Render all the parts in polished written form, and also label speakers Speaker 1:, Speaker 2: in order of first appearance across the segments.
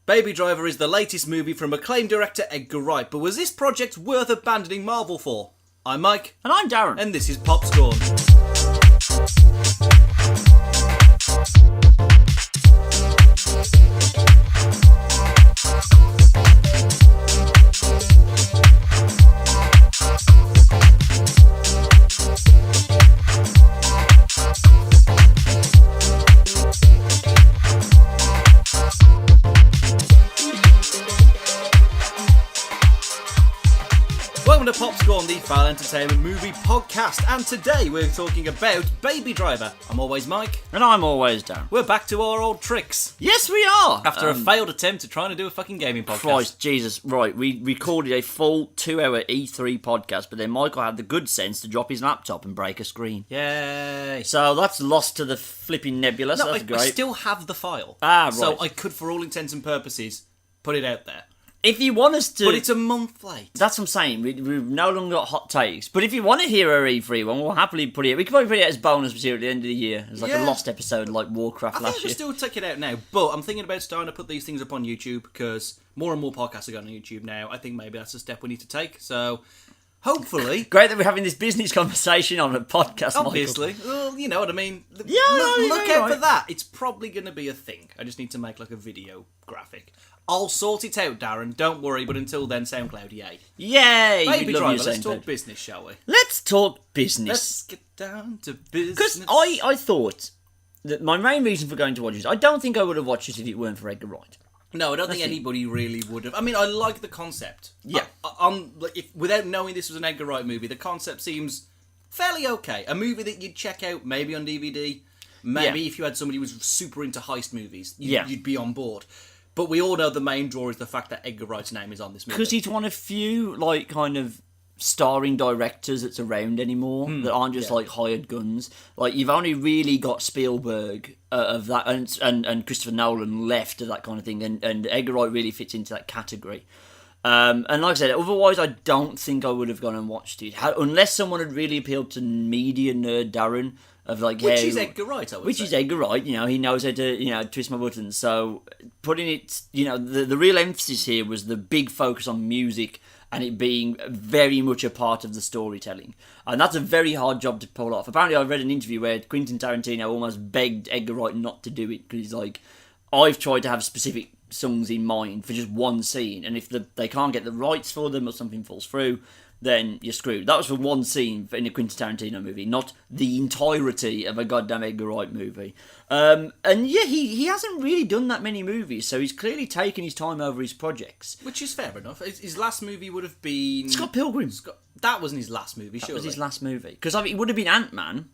Speaker 1: Baby Driver is the latest movie from acclaimed director Edgar Wright, but was this project worth abandoning Marvel for? I'm Mike.
Speaker 2: And I'm Darren.
Speaker 1: And this is PopScorn. Welcome to PopScorn, the Foul Entertainment Movie Podcast, and today we're talking about Baby Driver. I'm always Mike.
Speaker 2: And I'm always Darren.
Speaker 1: We're back to our old tricks.
Speaker 2: Yes, we are!
Speaker 1: After a failed attempt at trying to do a fucking gaming podcast.
Speaker 2: Christ, Jesus, right, we recorded a full 2-hour E3 podcast, but then Michael had the good sense to drop his laptop and break a screen.
Speaker 1: Yay.
Speaker 2: So that's lost to the flipping nebula, so that's great.
Speaker 1: I still have the file.
Speaker 2: Right.
Speaker 1: So I could, for all intents and purposes, put it out there.
Speaker 2: If you want us to...
Speaker 1: But it's a month late.
Speaker 2: That's what I'm saying. We've no longer got hot takes. But if you want to hear our E3 one, we'll happily put it... We could probably put it as bonus material at the end of the year. As like a lost episode like Warcraft last year. I think
Speaker 1: I still take it out now. But I'm thinking about starting to put these things up on YouTube because more and more podcasts are going on YouTube now. I think maybe that's a step we need to take. So... hopefully.
Speaker 2: Great that we're having this business conversation on a podcast,
Speaker 1: obviously.
Speaker 2: Michael.
Speaker 1: Well, you know what I mean.
Speaker 2: Yeah,
Speaker 1: look out for that. It's probably going to be a thing. I just need to make like a video graphic. I'll sort it out, Darren. Don't worry. But until then, SoundCloud, yay.
Speaker 2: Yay!
Speaker 1: Baby Driver, let's talk business, shall we?
Speaker 2: Let's talk business.
Speaker 1: Let's get down to business.
Speaker 2: Because I thought that my main reason for going to watch this, I don't think I would have watched it if it weren't for Edgar Wright.
Speaker 1: No, I don't think anybody really would have. I mean, I like the concept.
Speaker 2: Yeah.
Speaker 1: Without knowing this was an Edgar Wright movie, the concept seems fairly okay. A movie that you'd check out maybe on DVD. Maybe if you had somebody who was super into heist movies, you'd be on board. But we all know the main draw is the fact that Edgar Wright's name is on this movie.
Speaker 2: Because he's one of few, like, kind of starring directors that's around anymore that aren't just like hired guns. Like, you've only really got Spielberg of that, and Christopher Nolan left of that kind of thing, and Edgar Wright really fits into that category. And like I said, otherwise I don't think I would have gone and watched it unless someone had really appealed to media nerd Darren. Of like,
Speaker 1: which is Edgar Wright, I would say.
Speaker 2: Which is Edgar Wright, he knows how to, twist my buttons. So putting it, the real emphasis here was the big focus on music and it being very much a part of the storytelling. And that's a very hard job to pull off. Apparently I read an interview where Quentin Tarantino almost begged Edgar Wright not to do it because he's like, I've tried to have specific songs in mind for just one scene, and if they can't get the rights for them or something falls through, then you're screwed. That was for one scene in a Quentin Tarantino movie, not the entirety of a goddamn Edgar Wright movie. And yeah, he hasn't really done that many movies, so he's clearly taken his time over his projects.
Speaker 1: Which is fair enough. His last movie would have been...
Speaker 2: Scott Pilgrim.
Speaker 1: That wasn't his last movie, surely.
Speaker 2: That was his last movie. Because it would have been Ant-Man,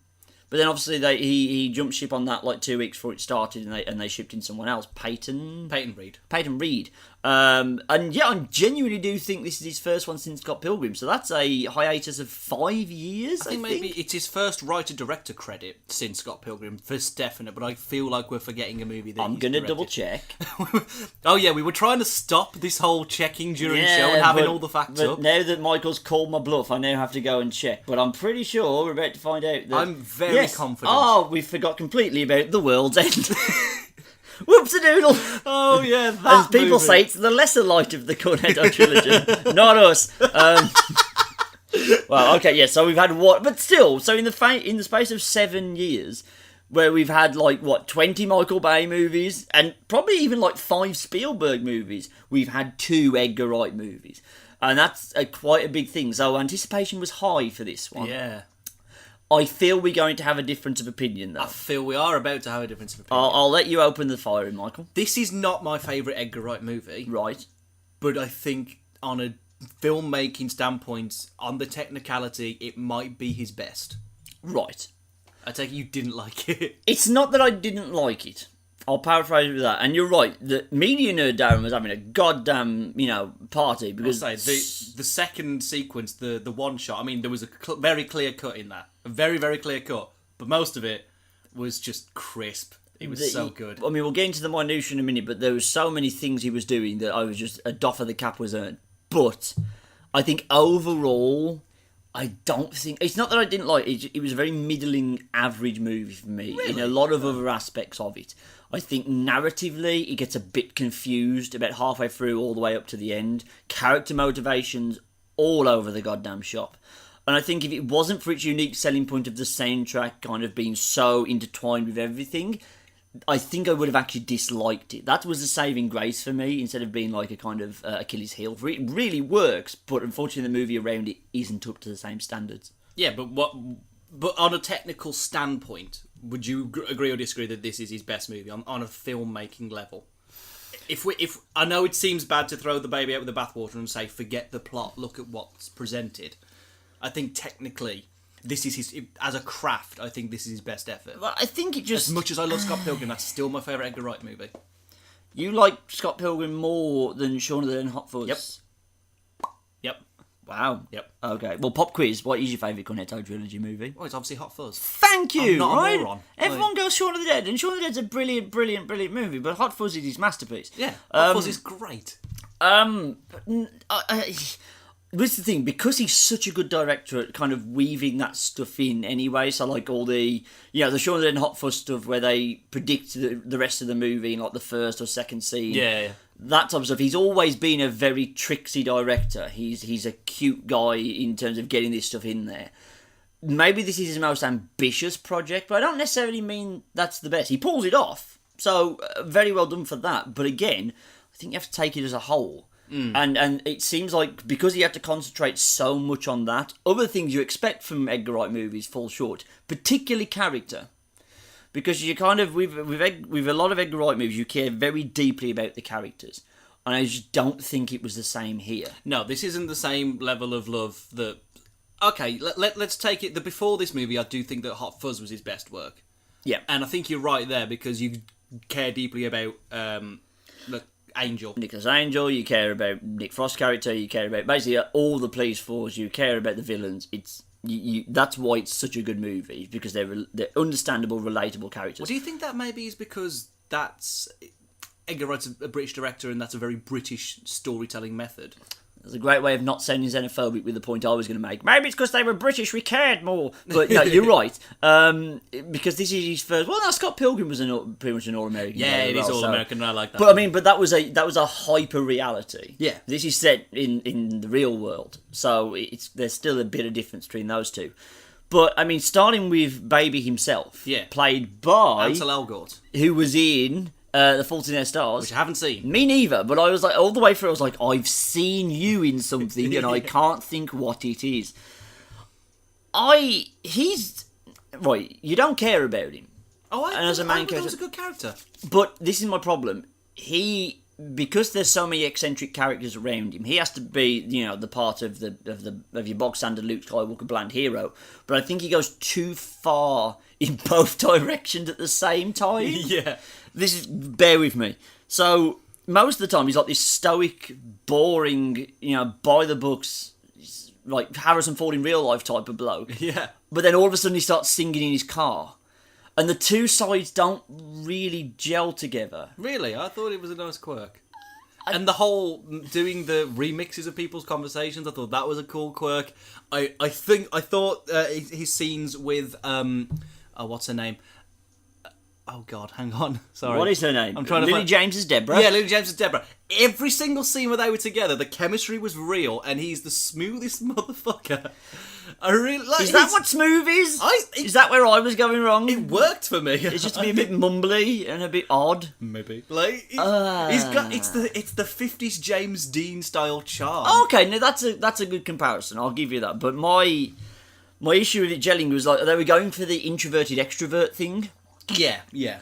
Speaker 2: but then obviously he jumped ship on that like 2 weeks before it started, and they shipped in someone else, Peyton Reed. And yeah, I genuinely do think this is his first one since Scott Pilgrim, so that's a hiatus of 5 years. I think
Speaker 1: maybe it's his first writer-director credit since Scott Pilgrim, for definite. But I feel like we're forgetting a movie that
Speaker 2: I'm gonna double check.
Speaker 1: Oh yeah, we were trying to stop this whole checking during the show and having all the facts up.
Speaker 2: Now that Michael's called my bluff, I now have to go and check. But I'm pretty sure we're about to find out that
Speaker 1: I'm very confident.
Speaker 2: Oh, we forgot completely about The World's End. Whoops-a-doodle!
Speaker 1: Oh yeah, that
Speaker 2: as people say, it's the lesser light of the Cornetto trilogy, not us. Well, okay, yeah. So we've had what, but still, so in the space of 7 years, where we've had 20 Michael Bay movies and probably even 5 Spielberg movies, we've had 2 Edgar Wright movies, and that's quite a big thing. So anticipation was high for this one.
Speaker 1: Yeah.
Speaker 2: I feel we're going to have a difference of opinion, though.
Speaker 1: I feel we are about to have a difference of opinion.
Speaker 2: I'll let you open the fire, Michael.
Speaker 1: This is not my favourite Edgar Wright movie.
Speaker 2: Right.
Speaker 1: But I think on a filmmaking standpoint, on the technicality, it might be his best.
Speaker 2: Right.
Speaker 1: I take it you didn't like it.
Speaker 2: It's not that I didn't like it. I'll paraphrase it with that. And you're right, the media nerd Darren was having a goddamn, party. Because
Speaker 1: I'll say, the second sequence, the one shot, I mean, there was a very clear cut in that. A very, very clear cut. But most of it was just crisp. It was so good.
Speaker 2: I mean, we'll get into the minutiae in a minute, but there was so many things he was doing that I was just, a doff of the cap was earned. But I think overall, I don't think... It's not that I didn't like it. It was a very middling, average movie for me in a lot of other aspects of it. I think narratively it gets a bit confused about halfway through all the way up to the end. Character motivations all over the goddamn shop. And I think if it wasn't for its unique selling point of the soundtrack kind of being so intertwined with everything, I think I would have actually disliked it. That was the saving grace for me, instead of being like a kind of Achilles heel. It really works, but unfortunately the movie around it isn't up to the same standards.
Speaker 1: Yeah, but on a technical standpoint, would you agree or disagree that this is his best movie on a filmmaking level? If I know it seems bad to throw the baby out with the bathwater and say forget the plot, look at what's presented. I think technically, this is his, as a craft, I think this is his best effort.
Speaker 2: Well, I think it just...
Speaker 1: As much as I love Scott Pilgrim, that's still my favourite Edgar Wright movie.
Speaker 2: You like Scott Pilgrim more than Shaun of the Dead and Hot Fuzz?
Speaker 1: Yep.
Speaker 2: Wow.
Speaker 1: Yep.
Speaker 2: Okay. Well, pop quiz. What is your favourite Cornetto trilogy movie?
Speaker 1: Oh, it's obviously Hot Fuzz.
Speaker 2: Thank you.
Speaker 1: I'm not
Speaker 2: right?
Speaker 1: a moron.
Speaker 2: Everyone goes Shaun of the Dead, and Shaun of the Dead's a brilliant movie. But Hot Fuzz is his masterpiece.
Speaker 1: Yeah. Hot Fuzz is great.
Speaker 2: This is the thing, because he's such a good director at kind of weaving that stuff in anyway, so like all the, the Shaun of the Dead and Hot Fuzz stuff where they predict the rest of the movie in like the first or second scene.
Speaker 1: Yeah.
Speaker 2: That type of stuff. He's always been a very tricksy director. He's a cute guy in terms of getting this stuff in there. Maybe this is his most ambitious project, but I don't necessarily mean that's the best. He pulls it off, so very well done for that. But again, I think you have to take it as a whole. And it seems like because he had to concentrate so much on that, other things you expect from Edgar Wright movies fall short, particularly character. Because you kind of, with a lot of Edgar Wright movies, you care very deeply about the characters. And I just don't think it was the same here.
Speaker 1: No, this isn't the same level of love that... Okay, let's take it that before this movie, I do think that Hot Fuzz was his best work.
Speaker 2: Yeah.
Speaker 1: And I think you're right there, because you care deeply about Angel.
Speaker 2: Nicholas Angel, you care about Nick Frost's character, you care about basically all the police force, you care about the villains. It's that's why it's such a good movie, because they're understandable, relatable characters.
Speaker 1: Well, do you think that maybe is because that's... Edgar Wright's a British director, and that's a very British storytelling method?
Speaker 2: It's a great way of not sounding xenophobic with the point I was going to make. Maybe it's because they were British, we cared more. But no, you're right. Because this is his first... Well, no, Scott Pilgrim was pretty much an all-American.
Speaker 1: Yeah, it is all-American, and I like that.
Speaker 2: But I mean, that was a hyper-reality.
Speaker 1: Yeah.
Speaker 2: This is set in the real world. So there's still a bit of difference between those two. But, I mean, starting with Baby himself.
Speaker 1: Yeah.
Speaker 2: Played by...
Speaker 1: Ansel Elgort.
Speaker 2: Who was in... The Fault in Their Stars.
Speaker 1: Which I haven't seen.
Speaker 2: Me neither, but I was like, all the way through, I was like, I've seen you in something and I can't think what it is. He's... Right, you don't care about him.
Speaker 1: Oh,
Speaker 2: and as a main character,
Speaker 1: that was a good character.
Speaker 2: But this is my problem. Because there's so many eccentric characters around him, he has to be, the part of your bog standard Luke Skywalker bland hero. But I think he goes too far in both directions at the same time.
Speaker 1: Yeah.
Speaker 2: Bear with me. So, most of the time, he's like this stoic, boring, by the books, like Harrison Ford in real life type of bloke.
Speaker 1: Yeah.
Speaker 2: But then all of a sudden he starts singing in his car. And the two sides don't really gel together.
Speaker 1: Really? I thought it was a nice quirk. And the whole doing the remixes of people's conversations, I thought that was a cool quirk. I thought his scenes with, what's her name? Oh God, hang on. Sorry.
Speaker 2: What is her name?
Speaker 1: I'm trying to
Speaker 2: Lily James is Deborah.
Speaker 1: Yeah, Lily James is Deborah. Every single scene where they were together, the chemistry was real, and he's the smoothest motherfucker. I really like.
Speaker 2: Is that what smooth is? Is that where I was going wrong?
Speaker 1: It worked for me.
Speaker 2: It's just to be a bit mumbly and a bit odd.
Speaker 1: Maybe. Like he's got it's the 50s James Dean style charm.
Speaker 2: Oh, okay, no, that's a good comparison. I'll give you that. But my issue with it gelling was like they were going for the introverted extrovert thing.
Speaker 1: Yeah.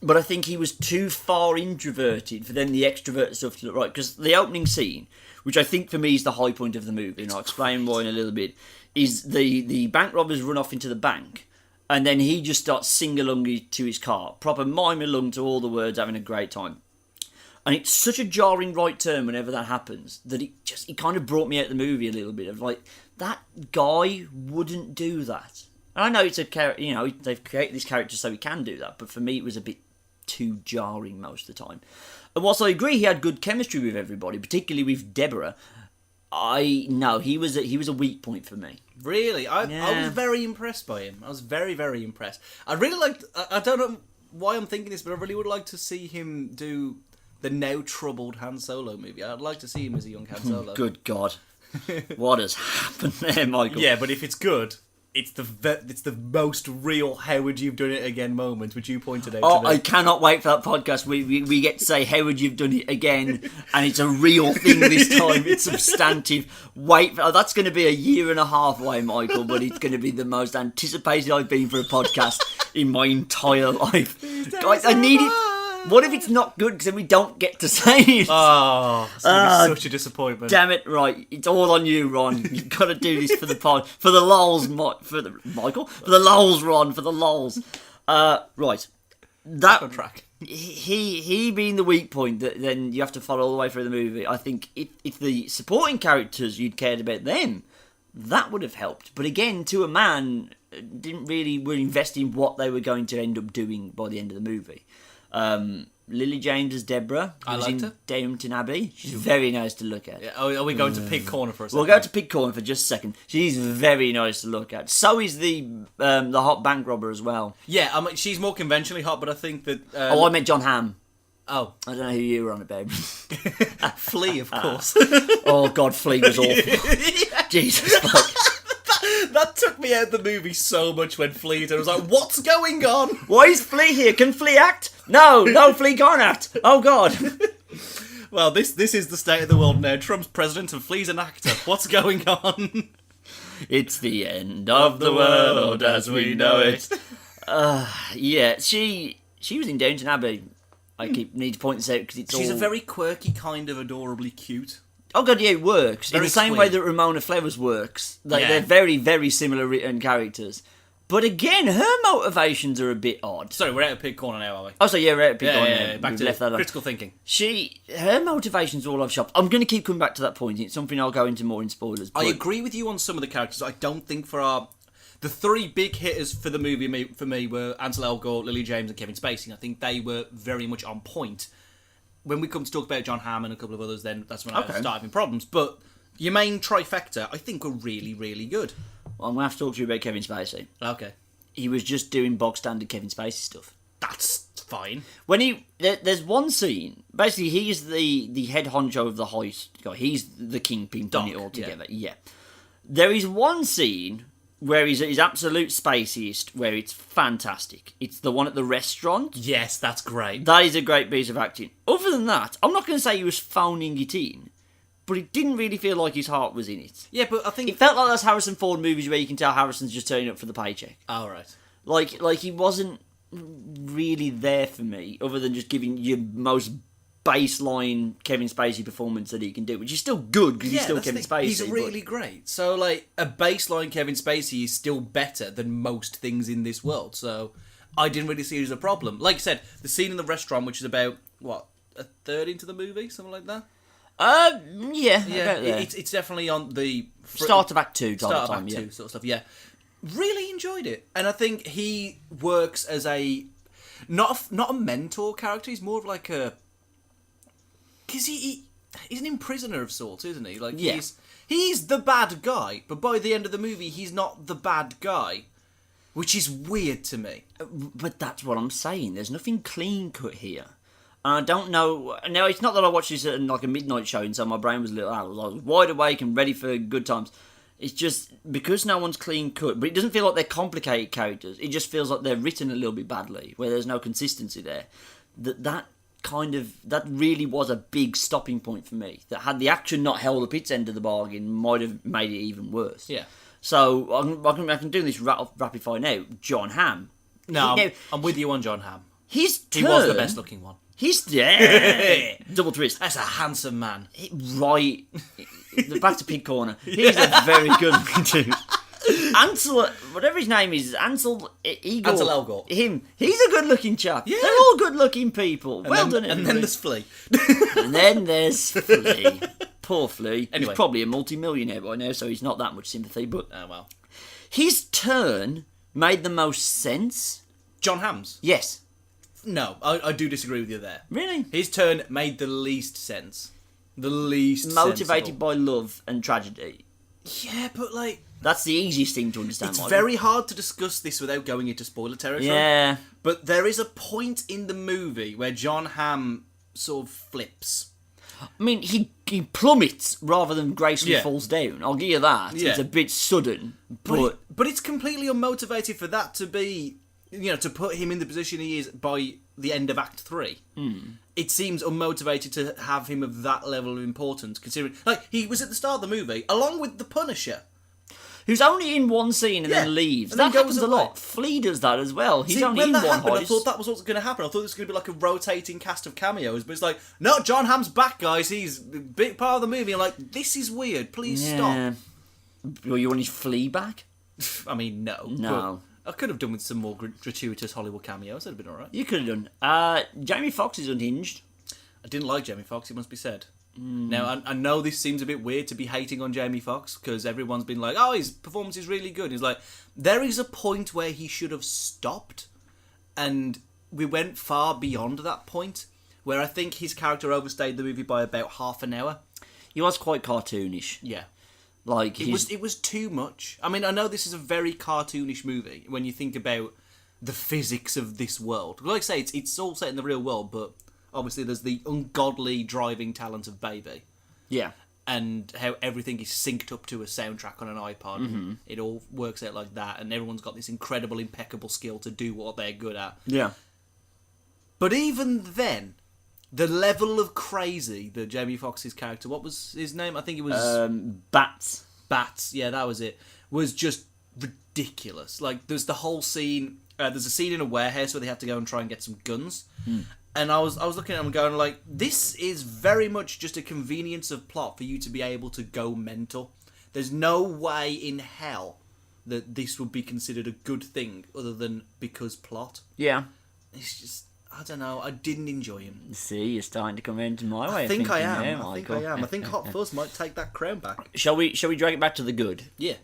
Speaker 2: But I think he was too far introverted for then the extrovert stuff to look right. Because the opening scene, which I think for me is the high point of the movie, and I'll explain why in a little bit, is the bank robbers run off into the bank, and then he just starts sing-along to his car. Proper mime-along to all the words, having a great time. And it's such a jarring right turn whenever that happens, that it kind of brought me out of the movie a little bit, of like, that guy wouldn't do that. And I know it's they've created this character so he can do that, but for me it was a bit too jarring most of the time. And whilst I agree he had good chemistry with everybody, particularly with Deborah, he was a weak point for me.
Speaker 1: Really? I was very impressed by him. I was very, very impressed. I really liked... I don't know why I'm thinking this, but I really would like to see him do the now troubled Han Solo movie. I'd like to see him as a young Han Solo.
Speaker 2: Good God. What has happened there, Michael?
Speaker 1: Yeah, but if it's good, it's the most real "how would you've done it again" moment, which you pointed out.
Speaker 2: Oh,
Speaker 1: today.
Speaker 2: I cannot wait for that podcast. We get to say "how would you've done it again," and it's a real thing this time. It's substantive. That's going to be a year and a half away, Michael. But it's going to be the most anticipated I've been for a podcast in my entire life. Guys, I need it. What if it's not good? Because then we don't get to say it.
Speaker 1: Oh, it's gonna be such a disappointment.
Speaker 2: Damn it! Right, it's all on you, Ron. You've got to do this for the pod, for the lols, Michael, for the lols, Ron, for the lols. Right, that
Speaker 1: on track.
Speaker 2: He being the weak point, that then you have to follow all the way through the movie. I think if the supporting characters you'd cared about them, that would have helped. But again, to a man, didn't really were investing what they were going to end up doing by the end of the movie. Lily James as Deborah.
Speaker 1: I liked her.
Speaker 2: Downton Abbey. She's very nice to look at.
Speaker 1: Yeah, are we going to Pig Corner for a second?
Speaker 2: We'll go to Pig Corner for just a second. She's very nice to look at. So is the hot bank robber as well.
Speaker 1: Yeah, I mean, she's more conventionally hot, but I think that...
Speaker 2: I meant John Hamm.
Speaker 1: Oh.
Speaker 2: I don't know who you were on about.
Speaker 1: Flea, of course.
Speaker 2: Oh, God, Flea was awful. Jesus, fuck.
Speaker 1: That took me out of the movie so much when Flea did. I was like, what's going on?
Speaker 2: Why is Flea here? Can Flea act? No, Flea can't act. Oh, God.
Speaker 1: Well, this is the state of the world now. Trump's president and Flea's an actor. What's going on?
Speaker 2: It's the end of the world as we know it. Yeah, she was in Downton Abbey. I need to point this out because
Speaker 1: She's a very quirky, kind of adorably cute.
Speaker 2: Oh God, yeah, it works.
Speaker 1: Very
Speaker 2: in the same
Speaker 1: sweet.
Speaker 2: way that Ramona Flowers works. They're very, very similar written characters. But again, her motivations are a bit odd.
Speaker 1: Sorry, we're out of Pig Corner now, are we?
Speaker 2: Oh, so yeah, we're out of Pig Corner.
Speaker 1: Yeah, back
Speaker 2: We've
Speaker 1: to
Speaker 2: left that
Speaker 1: critical thinking.
Speaker 2: Her motivations are all I've shopped. I'm going to keep coming back to that point. It's something I'll go into more in spoilers.
Speaker 1: I agree with you on some of the characters. I don't think the three big hitters for the movie for me were Ansel Elgort, Lily James, and Kevin Spacey. I think they were very much on point. When we come to talk about John Hamm and a couple of others, then that's when I start having problems. But your main trifecta, I think, were really, really good.
Speaker 2: Well, I'm going to have to talk to you about Kevin Spacey.
Speaker 1: Okay.
Speaker 2: He was just doing bog standard Kevin Spacey stuff.
Speaker 1: That's fine.
Speaker 2: When there's one scene, basically he's the head honcho of the heist guy. He's the kingpin done it all together. Yeah. There is one scene where he's at his absolute Spaceyest, where it's fantastic. It's the one at the restaurant.
Speaker 1: Yes, that's great.
Speaker 2: That is a great piece of acting. Other than that, I'm not going to say he was phoning it in, but it didn't really feel like his heart was in it.
Speaker 1: Yeah, but I think...
Speaker 2: It felt like those Harrison Ford movies where you can tell Harrison's just turning up for the paycheck.
Speaker 1: Oh, right.
Speaker 2: Like he wasn't really there for me, other than just giving your most baseline Kevin Spacey performance that he can do, which is still good because he's still Kevin Spacey.
Speaker 1: He's really great. So, like, a baseline Kevin Spacey is still better than most things in this world. So, I didn't really see it as a problem. Like I said, the scene in the restaurant, which is about, a third into the movie? Something like that?
Speaker 2: Yeah.
Speaker 1: It's definitely on the...
Speaker 2: Start of Act 2
Speaker 1: Start of Act 2 sort of stuff, yeah. Really enjoyed it. And I think he works as not a mentor character, he's more of like a... Because he's an imprisoner of sorts, isn't he? Like, he's the bad guy, but by the end of the movie, he's not the bad guy, which is weird to me.
Speaker 2: But that's what I'm saying. There's nothing clean cut here. And I don't know... Now, it's not that I watched this at like a midnight show, and so my brain was a little out. I was wide awake and ready for good times. It's just because no one's clean cut, but it doesn't feel like they're complicated characters. It just feels like they're written a little bit badly, where there's no consistency there. That really was a big stopping point for me. That had the action not held up its end of the bargain, might have made it even worse.
Speaker 1: Yeah.
Speaker 2: So I can do this rapid fire now. John Hamm.
Speaker 1: No, I'm with you on John Hamm.
Speaker 2: He was
Speaker 1: the best looking one.
Speaker 2: Double twist.
Speaker 1: That's a handsome man.
Speaker 2: Right. Back to Pig Corner. He's a very good looking dude. Ansel, whatever his name is, Ansel
Speaker 1: Elgort.
Speaker 2: Him. He's a good looking chap. Yeah. They're all good looking people. Well done,
Speaker 1: and then there's Flea.
Speaker 2: And then there's Flea. Poor Flea.
Speaker 1: Anyway.
Speaker 2: He's probably a multi-millionaire by now, so he's not that much sympathy. But
Speaker 1: oh well.
Speaker 2: His turn made the most sense.
Speaker 1: John Hamm's?
Speaker 2: Yes.
Speaker 1: No, I do disagree with you there.
Speaker 2: Really?
Speaker 1: His turn made the least sense. The least
Speaker 2: motivated
Speaker 1: sensible.
Speaker 2: by love and tragedy.
Speaker 1: Yeah, but like...
Speaker 2: That's the easiest thing to understand.
Speaker 1: It's very hard to discuss this without going into spoiler territory.
Speaker 2: Yeah.
Speaker 1: But there is a point in the movie where John Hamm sort of flips.
Speaker 2: I mean, he plummets rather than gracefully falls down. I'll give you that.
Speaker 1: Yeah.
Speaker 2: It's a bit sudden. But
Speaker 1: it's completely unmotivated for that to be, to put him in the position he is by the end of Act 3. It seems unmotivated to have him of that level of importance, considering, he was at the start of the movie, along with the Punisher.
Speaker 2: Who's only in one scene and then leaves.
Speaker 1: And then
Speaker 2: that happens
Speaker 1: goes
Speaker 2: a lot. Flea does that as well. He's only
Speaker 1: when
Speaker 2: in
Speaker 1: that
Speaker 2: one
Speaker 1: happened,
Speaker 2: heist.
Speaker 1: I thought that was what's going to happen. I thought this was going to be like a rotating cast of cameos, but it's like, no, John Hamm's back, guys. He's a big part of the movie. I'm like, this is weird. Please stop.
Speaker 2: Well, you want his Flea back?
Speaker 1: I mean, no. I could have done with some more gratuitous Hollywood cameos. That'd have been alright.
Speaker 2: You could have done. Jamie Foxx is unhinged.
Speaker 1: I didn't like Jamie Foxx, it must be said. Now, I know this seems a bit weird to be hating on Jamie Foxx, because everyone's been like, oh, his performance is really good. He's like, there is a point where he should have stopped, and we went far beyond that point, where I think his character overstayed the movie by about half an hour.
Speaker 2: He was quite cartoonish.
Speaker 1: Yeah.
Speaker 2: It
Speaker 1: was too much. I mean, I know this is a very cartoonish movie when you think about the physics of this world. Like I say, it's all set in the real world, but obviously there's the ungodly driving talent of Baby.
Speaker 2: Yeah.
Speaker 1: And how everything is synced up to a soundtrack on an iPod. Mm-hmm. It all works out like that, and everyone's got this incredible, impeccable skill to do what they're good at.
Speaker 2: Yeah.
Speaker 1: But even then, the level of crazy that Jamie Foxx's character, what was his name? I think it was...
Speaker 2: Bats.
Speaker 1: Bats, yeah, that was it. Was just ridiculous. Like, there's the whole scene... there's a scene in a warehouse where they have to go and try and get some guns. And I was looking at him going like, this is very much just a convenience of plot for you to be able to go mental. There's no way in hell that this would be considered a good thing other than because plot.
Speaker 2: Yeah.
Speaker 1: It's just, I don't know, I didn't enjoy him.
Speaker 2: See, you're starting to come into my way
Speaker 1: I
Speaker 2: of
Speaker 1: think
Speaker 2: thinking
Speaker 1: I am.
Speaker 2: there,
Speaker 1: I think
Speaker 2: Michael.
Speaker 1: I am. I think Hot Fuzz might take that crown back.
Speaker 2: Shall we drag it back to the good?
Speaker 1: Yeah.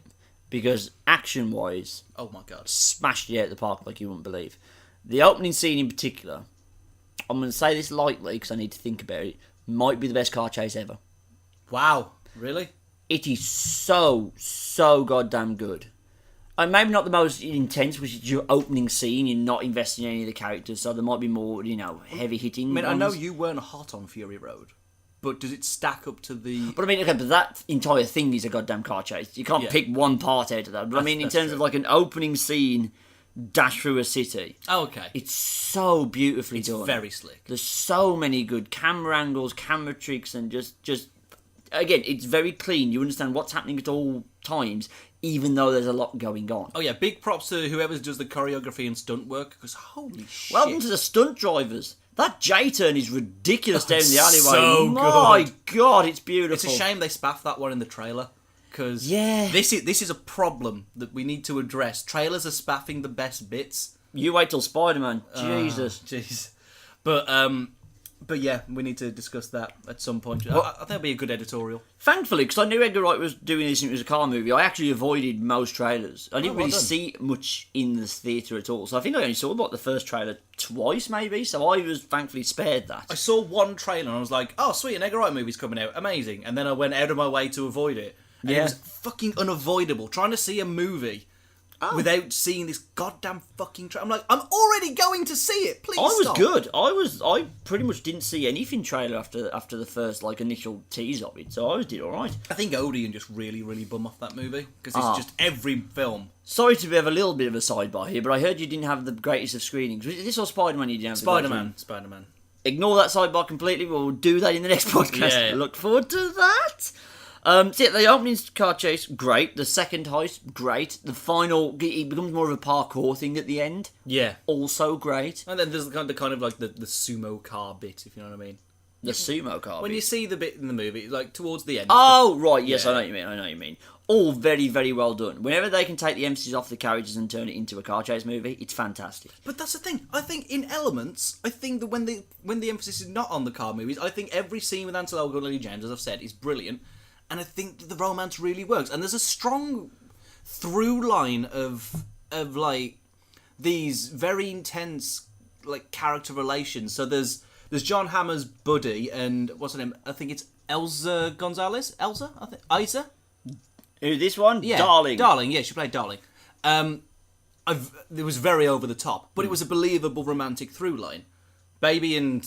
Speaker 2: Because action-wise...
Speaker 1: Oh my god.
Speaker 2: Smashed it out of the park like you wouldn't believe. The opening scene in particular... I'm going to say this lightly because I need to think about it. Might be the best car chase ever.
Speaker 1: Wow. Really?
Speaker 2: It is so goddamn good. And maybe not the most intense, which is your opening scene. You're not investing in any of the characters, so there might be more, heavy hitting.
Speaker 1: I mean, I know you weren't hot on Fury Road, but does it stack up to the...
Speaker 2: But I mean, okay, but that entire thing is a goddamn car chase. You can't pick one part out of that. But I mean, in terms of like an opening scene... dash through a city.
Speaker 1: Oh, okay.
Speaker 2: It's so beautifully done.
Speaker 1: It's very slick.
Speaker 2: There's so many good camera angles, camera tricks, and just again, it's very clean. You understand what's happening at all times, even though there's a lot going on.
Speaker 1: Oh yeah, big props to whoever does the choreography and stunt work, because holy shit.
Speaker 2: Well done to the stunt drivers. That J-turn is ridiculous down the alleyway.
Speaker 1: So
Speaker 2: My God, it's beautiful.
Speaker 1: It's a shame they spaffed that one in the trailer. Because this is a problem that we need to address. Trailers are spaffing the best bits.
Speaker 2: You wait till Spider-Man. Jesus.
Speaker 1: Jeez. But yeah, we need to discuss that at some point. I think it'll be a good editorial.
Speaker 2: Thankfully, because I knew Edgar Wright was doing this and it was a car movie, I actually avoided most trailers. I didn't really see much in the theatre at all. So I think I only saw the first trailer twice, maybe. So I was thankfully spared that.
Speaker 1: I saw one trailer and I was like, oh, sweet, an Edgar Wright movie's coming out. Amazing. And then I went out of my way to avoid it. And it was fucking unavoidable. Trying to see a movie without seeing this goddamn fucking trailer. I'm like, I'm already going to see it. Please stop.
Speaker 2: I was good. I pretty much didn't see anything trailer after the first initial tease of it. So I did all right.
Speaker 1: I think Odeon just really, really bum off that movie because it's just every film.
Speaker 2: Sorry to have a little bit of a sidebar here, but I heard you didn't have the greatest of screenings. Was this or Spider-Man you didn't have?
Speaker 1: Spider-Man.
Speaker 2: Ignore that sidebar completely. We'll do that in the next podcast.
Speaker 1: Yeah.
Speaker 2: Look forward to that. So the opening car chase, great. The second heist, great. The final, it becomes more of a parkour thing at the end.
Speaker 1: Yeah.
Speaker 2: Also great.
Speaker 1: And then there's the kind of like the sumo car bit, if you know what I mean.
Speaker 2: The sumo car
Speaker 1: when
Speaker 2: bit.
Speaker 1: you see the bit in the movie, like towards the end.
Speaker 2: Oh, right. Yes, I know what you mean. All very, very well done. Whenever they can take the emphasis off the characters and turn it into a car chase movie, it's fantastic.
Speaker 1: But that's the thing. I think in elements, I think that when the emphasis is not on the car movies, I think every scene with Ansel Elgort and Lily James, as I've said, is brilliant. And I think that the romance really works. And there's a strong through line of like these very intense character relations. So there's John Hammer's buddy and what's her name? I think it's Elza Gonzalez. Elza? I think Isa.
Speaker 2: Who, this one?
Speaker 1: Yeah,
Speaker 2: Darling.
Speaker 1: Darling, yeah, she played Darling. It was very over the top, but it was a believable romantic through line. Baby and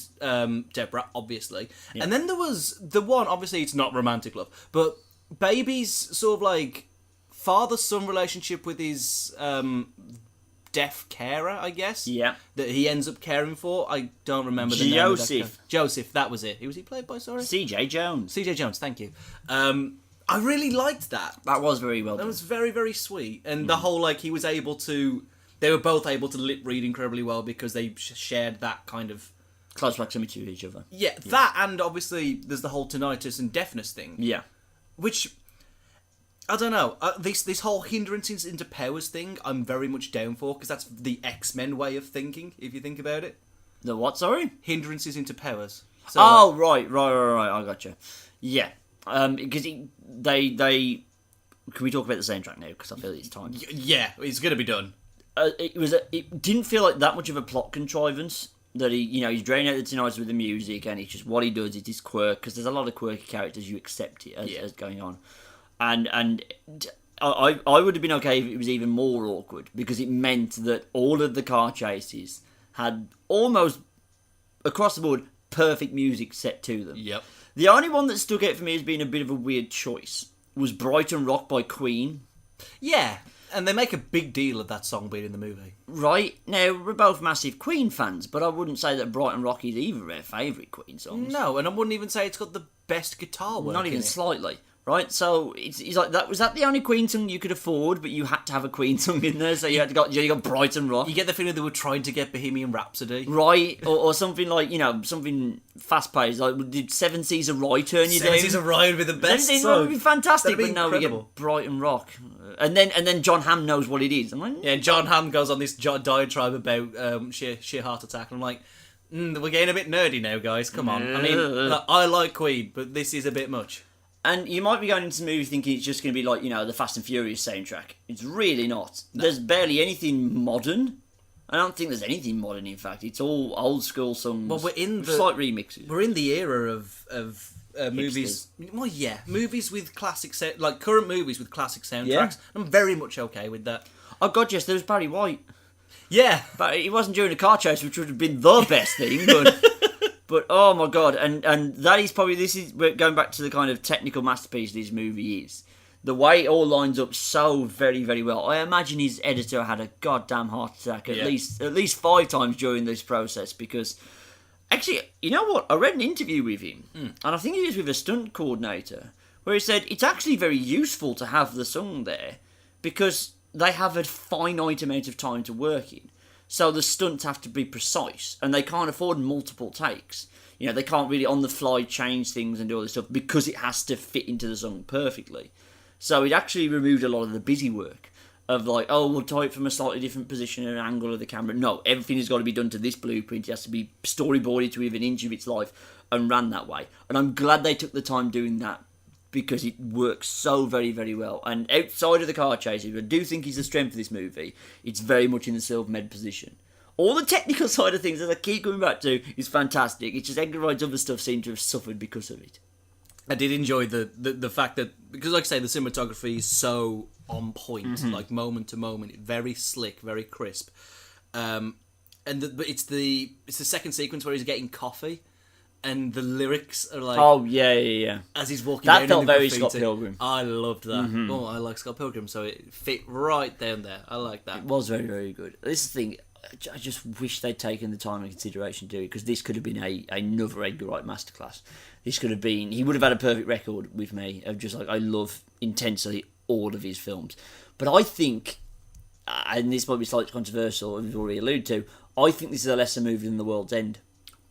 Speaker 1: Deborah, obviously. Yeah. And then there was the one, obviously it's not romantic love, but Baby's sort of like father-son relationship with his deaf carer, I guess.
Speaker 2: Yeah.
Speaker 1: That he ends up caring for. I don't remember the name of that. Joseph, that was it. Who was he played by, sorry?
Speaker 2: C.J. Jones.
Speaker 1: C.J. Jones, thank you. I really liked that.
Speaker 2: That was very well done.
Speaker 1: That was very, very sweet. And the whole, like, they were both able to lip read incredibly well because they shared that kind of...
Speaker 2: close proximity to each other.
Speaker 1: Yeah, that, and obviously there's the whole tinnitus and deafness thing.
Speaker 2: Yeah.
Speaker 1: Which, I don't know, this whole hindrances into powers thing, I'm very much down for, because that's the X-Men way of thinking, if you think about it.
Speaker 2: The what, sorry?
Speaker 1: Hindrances into powers. So,
Speaker 2: right, I gotcha. Yeah. Because they... Can we talk about the soundtrack now? Because I feel it's time.
Speaker 1: Yeah, it's going to be done.
Speaker 2: It didn't feel like that much of a plot contrivance. That he's draining out the tinnitus with the music, and it's just what he does. It's his quirk, because there's a lot of quirky characters. You accept it as going on, and I would have been okay if it was even more awkward, because it meant that all of the car chases had almost across the board perfect music set to them.
Speaker 1: Yep.
Speaker 2: The only one that stuck out for me as being a bit of a weird choice was Brighton Rock by Queen.
Speaker 1: Yeah. And they make a big deal of that song being in the movie.
Speaker 2: Right. Now, we're both massive Queen fans, but I wouldn't say that Brighton Rock is either our favourite Queen songs.
Speaker 1: No, and I wouldn't even say it's got the best guitar work.
Speaker 2: Not even slightly. Right, so it's like that. Was that the only Queen song you could afford, but you had to have a Queen song in there, so you got Brighton Rock.
Speaker 1: You get the feeling they were trying to get Bohemian Rhapsody,
Speaker 2: right? Or something like something fast paced. Like, did Seven Seas of Rye turn you down?
Speaker 1: Seven Seas of Rye would be the best.
Speaker 2: Seven Seas of Rye would be fantastic, but no, we get Brighton Rock, and then John Hamm knows what it is. I'm like,
Speaker 1: yeah, John Hamm goes on this diatribe about sheer heart attack, and I'm like, we're getting a bit nerdy now, guys. Come on. I mean, I like Queen, but this is a bit much.
Speaker 2: And you might be going into the movie thinking it's just going to be like, the Fast and Furious soundtrack. It's really not. No. There's barely anything modern. I don't think there's anything modern, in fact. It's all old school songs.
Speaker 1: Well, we're in the...
Speaker 2: slight remixes.
Speaker 1: We're in the era of movies... Well, yeah. Movies with classic... like, current movies with classic soundtracks. Yeah. I'm very much okay with that.
Speaker 2: Oh, God, yes, there was Barry White.
Speaker 1: Yeah.
Speaker 2: But it wasn't during a car chase, which would have been the best thing, but... But oh my god, and that is probably, we're going back to the kind of technical masterpiece this movie is. The way it all lines up so very, very well. I imagine his editor had a goddamn heart attack at least 5 times during this process, because actually, you know what? I read an interview with him, and I think it was with a stunt coordinator, where he said it's actually very useful to have the song there, because they have a finite amount of time to work in. So the stunts have to be precise, and they can't afford multiple takes. They can't really on the fly change things and do all this stuff, because it has to fit into the song perfectly. So it actually removed a lot of the busy work of like, oh, we'll tie it from a slightly different position and angle of the camera. No, everything has got to be done to this blueprint. It has to be storyboarded to within an inch of its life and ran that way. And I'm glad they took the time doing that, because it works so very, very well. And outside of the car chases, I do think is the strength of this movie. It's very much in the self-made position. All the technical side of things, as I keep coming back to, is fantastic. It's just Edgar Wright's other stuff seemed to have suffered because of it.
Speaker 1: I did enjoy the fact that, because like I say, the cinematography is so on point, like moment to moment, very slick, very crisp. But it's the second sequence where he's getting coffee. And the lyrics are like...
Speaker 2: Oh, yeah.
Speaker 1: As he's walking
Speaker 2: down
Speaker 1: in
Speaker 2: the graffiti. That felt very
Speaker 1: graffiti.
Speaker 2: Scott Pilgrim.
Speaker 1: I loved that. Oh, I like Scott Pilgrim, so it fit right down there. I like that.
Speaker 2: It was very, very good. This thing, I just wish they'd taken the time and consideration to do it, because this could have been another Edgar Wright masterclass. This could have been... He would have had a perfect record with me of just like, I love intensely all of his films. But I think, and this might be slightly controversial, and we've already alluded to, I think this is a lesser movie than The World's End.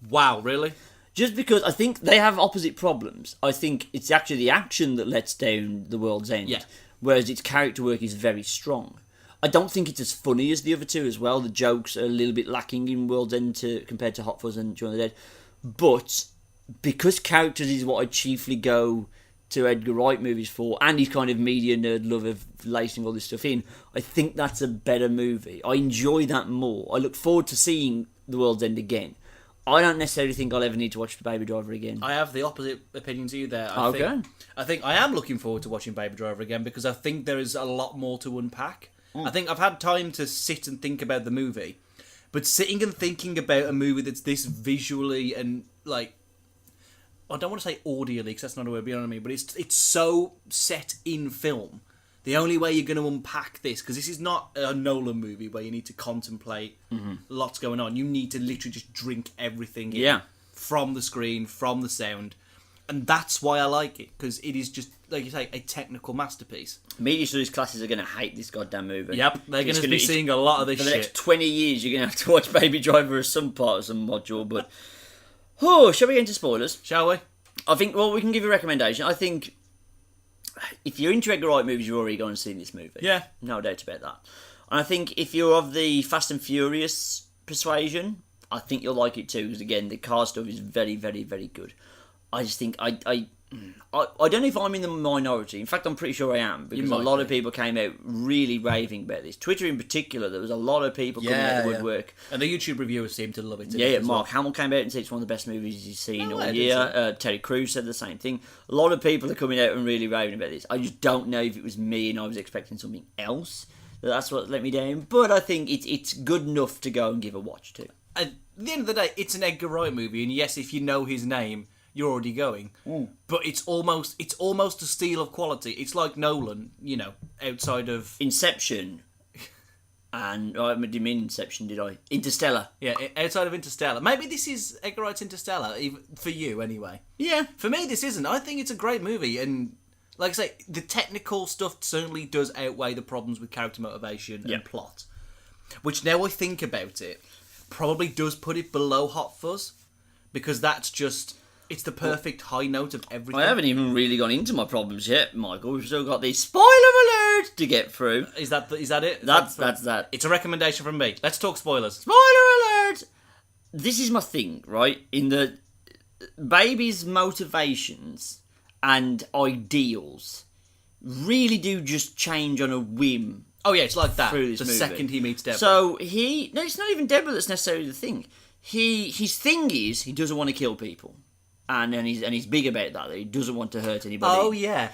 Speaker 1: Wow, really?
Speaker 2: Just because I think they have opposite problems. I think it's actually the action that lets down The World's End, whereas its character work is very strong. I don't think it's as funny as the other two as well. The jokes are a little bit lacking in World's End compared to Hot Fuzz and Shaun of the Dead. But because characters is what I chiefly go to Edgar Wright movies for, and his kind of media nerd love of lacing all this stuff in, I think that's a better movie. I enjoy that more. I look forward to seeing The World's End again. I don't necessarily think I'll ever need to watch Baby Driver again.
Speaker 1: I have the opposite opinion to you there.
Speaker 2: Okay.
Speaker 1: I think I am looking forward to watching Baby Driver again because I think there is a lot more to unpack. I think I've had time to sit and think about the movie, but sitting and thinking about a movie that's this visually and like, I don't want to say audially because that's not a word, you know what I mean, but it's so set in film. The only way you're going to unpack this, because this is not a Nolan movie where you need to contemplate lots going on. You need to literally just drink everything in from the screen, from the sound. And that's why I like it, because it is just, like you say, a technical masterpiece.
Speaker 2: Media studies classes are going to hate this goddamn movie.
Speaker 1: Yep, they're going to be seeing a lot of this shit.
Speaker 2: For the next 20 years, you're going to have to watch Baby Driver as some part of some module, but... Oh, shall we get into spoilers?
Speaker 1: Shall we?
Speaker 2: I think, well, we can give you a recommendation. I think, if you're into Edgar Wright movies, you've already gone and seen this movie.
Speaker 1: Yeah.
Speaker 2: No doubt about that. And I think if you're of the Fast and Furious persuasion, I think you'll like it too, because again, the car stuff is very, very, very good. I just think I don't know if I'm in the minority. In fact, I'm pretty sure I am, because a lot of people came out really raving about this. Twitter in particular, there was a lot of people coming out of the woodwork.
Speaker 1: And the YouTube reviewers seem to love it too.
Speaker 2: Yeah, Mark Hamill came out and said it's one of the best movies he's seen all year. Terry Crews said the same thing. A lot of people are coming out and really raving about this. I just don't know if it was me and I was expecting something else. That's what let me down. But I think it's good enough to go and give a watch to.
Speaker 1: At the end of the day, it's an Edgar Wright movie, and yes, if you know his name, you're already going. But it's almost a steal of quality. It's like Nolan, you know, outside of
Speaker 2: Inception. And I didn't mean Inception, did I? Interstellar.
Speaker 1: Yeah, outside of Interstellar. Maybe this is Edgar Wright's Interstellar, even for you anyway.
Speaker 2: Yeah.
Speaker 1: For me, this isn't. I think it's a great movie, and like I say, the technical stuff certainly does outweigh the problems with character motivation and plot. Which, now I think about it, probably does put it below Hot Fuzz, because that's just... It's the perfect high note of everything.
Speaker 2: I haven't even really gone into my problems yet, Michael. We've still got the spoiler alert to get through.
Speaker 1: Is that it?
Speaker 2: That's that.
Speaker 1: It's a recommendation from me. Let's talk spoilers.
Speaker 2: Spoiler alert! This is my thing, right? In the baby's motivations and ideals really do just change on a whim.
Speaker 1: Oh yeah, it's like that.
Speaker 2: Through this
Speaker 1: the
Speaker 2: movie.
Speaker 1: Second he meets Deborah.
Speaker 2: So it's not even Deborah that's necessarily the thing. His thing is he doesn't want to kill people. And he's big about that. He doesn't want to hurt anybody.
Speaker 1: Oh yeah,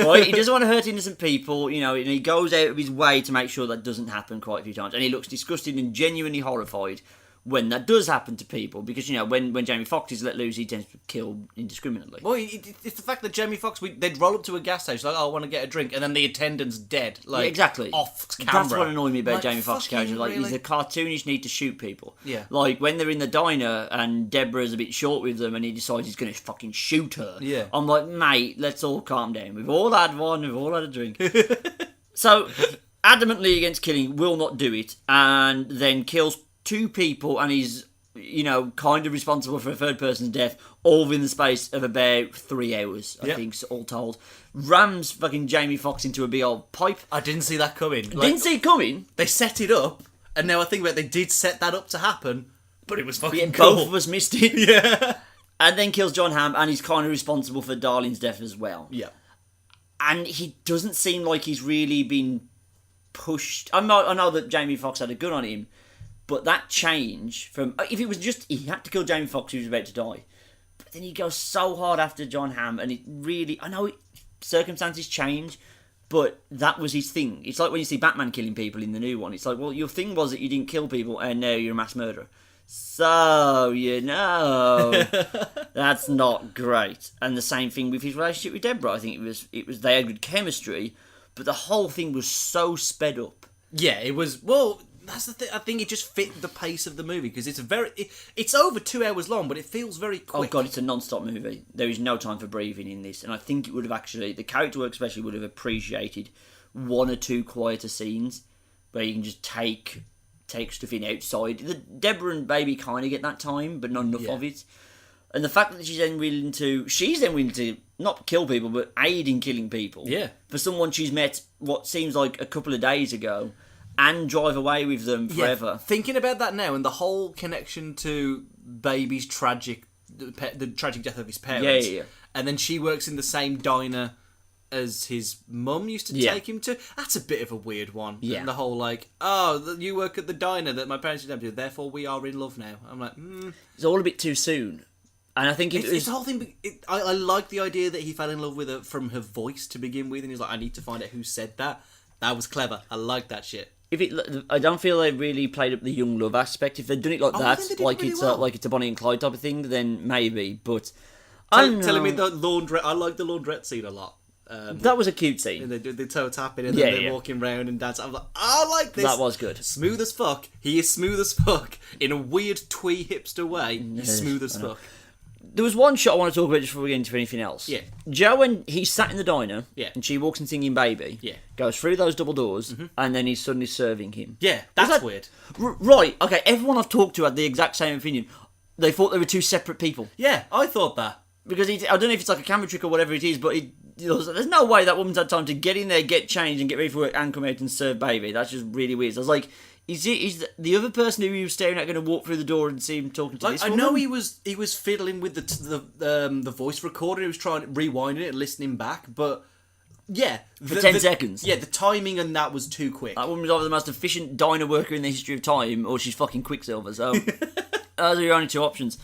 Speaker 2: right? He doesn't want to hurt innocent people. You know, and he goes out of his way to make sure that doesn't happen quite a few times. And he looks disgusted and genuinely horrified when that does happen to people, because you know when Jamie Foxx is let loose, he tends to kill indiscriminately.
Speaker 1: Well, it's the fact that Jamie Foxx, they'd roll up to a gas station like, "Oh, I want to get a drink," and then the attendant's dead. Like,
Speaker 2: exactly.
Speaker 1: Off camera.
Speaker 2: That's what annoyed me about Jamie Foxx's character. Like,
Speaker 1: really?
Speaker 2: he's a cartoonish need to shoot people.
Speaker 1: Yeah.
Speaker 2: Like when they're in the diner and Deborah's a bit short with them, and he decides he's going to fucking shoot her.
Speaker 1: Yeah.
Speaker 2: I'm like, mate, let's all calm down. We've all had one. We've all had a drink. So, adamantly against killing, will not do it, and then kills 2 people, and he's, you know, kind of responsible for a third person's death, all within the space of about 3 hours, I think, all told. Rams fucking Jamie Foxx into a big old pipe.
Speaker 1: I didn't see that coming.
Speaker 2: Didn't see it coming.
Speaker 1: They set it up, and now I think about it, they did set that up to happen, but it was fucking
Speaker 2: cool.
Speaker 1: cool.
Speaker 2: Both of us missed it.
Speaker 1: Yeah.
Speaker 2: And then kills John Hamm, and he's kind of responsible for Darlene's death as well.
Speaker 1: Yeah.
Speaker 2: And he doesn't seem like he's really been pushed. I know that Jamie Foxx had a gun on him, but that change from... If it was just... He had to kill Jamie Foxx, who was about to die. But then he goes so hard after John Hamm, and it really... I know circumstances change, but that was his thing. It's like when you see Batman killing people in the new one. It's like, well, your thing was that you didn't kill people, and now you're a mass murderer. So, you know... That's not great. And the same thing with his relationship with Deborah. I think it was they had good chemistry, but the whole thing was so sped up.
Speaker 1: Yeah, it was... Well... That's the thing. I think it just fit the pace of the movie, because it's over 2 hours long, but it feels very quick.
Speaker 2: Oh god, it's a non-stop movie. There is no time for breathing in this, and I think it would have actually, the character work especially, would have appreciated 1 or 2 quieter scenes where you can just take stuff in outside. The Deborah and Baby kind of get that time, but not enough of it. And the fact that she's then willing to not kill people, but aid in killing people.
Speaker 1: Yeah. For
Speaker 2: someone she's met what seems like a couple of days ago. And drive away with them forever.
Speaker 1: Yeah, thinking about that now, and the whole connection to Baby's the tragic death of his parents.
Speaker 2: Yeah.
Speaker 1: And then she works in the same diner as his mum used to
Speaker 2: Yeah.
Speaker 1: take him to. That's a bit of a weird one.
Speaker 2: Yeah.
Speaker 1: And the whole like, oh, you work at the diner that my parents didn't have to, therefore we are in love now. I'm like,
Speaker 2: It's all a bit too soon. And I think
Speaker 1: it's the whole thing. I like the idea that he fell in love with her from her voice to begin with, and he's like, I need to find out who said that. That was clever. I like that shit.
Speaker 2: I don't feel they really played up the young love aspect. If they'd done it like
Speaker 1: I
Speaker 2: that,
Speaker 1: think they did
Speaker 2: like
Speaker 1: really
Speaker 2: it's
Speaker 1: well.
Speaker 2: like it's a Bonnie and Clyde type of thing, then maybe. But
Speaker 1: Telling me the laundrette. I like the laundrette scene a lot.
Speaker 2: That was a cute scene.
Speaker 1: And they do the toe tapping and then they're walking around and dancing. I'm like, I like this.
Speaker 2: That was good.
Speaker 1: Smooth as fuck. He is smooth as fuck. In a weird twee hipster way, he's smooth as fuck.
Speaker 2: There was one shot I want to talk about just before we get into anything else.
Speaker 1: Yeah.
Speaker 2: Joe, when he's sat in the diner,
Speaker 1: Yeah.
Speaker 2: and she walks in singing Baby,
Speaker 1: Yeah.
Speaker 2: goes through those double doors, and then he's suddenly serving him.
Speaker 1: Yeah, that's
Speaker 2: that-
Speaker 1: weird.
Speaker 2: Right, okay, everyone I've talked to had the exact same opinion. They thought they were two separate people.
Speaker 1: Yeah, I thought that.
Speaker 2: Because I don't know if it's like a camera trick or whatever it is, but there's no way that woman's had time to get in there, get changed, and get ready for work and come out and serve Baby. That's just really weird. So I was like, is the other person who he was staring at going to walk through the door and see him talking to this
Speaker 1: I
Speaker 2: woman?
Speaker 1: know he was fiddling with the voice recorder. He was trying rewinding it and listening back, but yeah,
Speaker 2: For 10 seconds.
Speaker 1: Yeah, the timing on that was too quick.
Speaker 2: That woman was either the most efficient diner worker in the history of time, or she's fucking Quicksilver. So those are your only two options.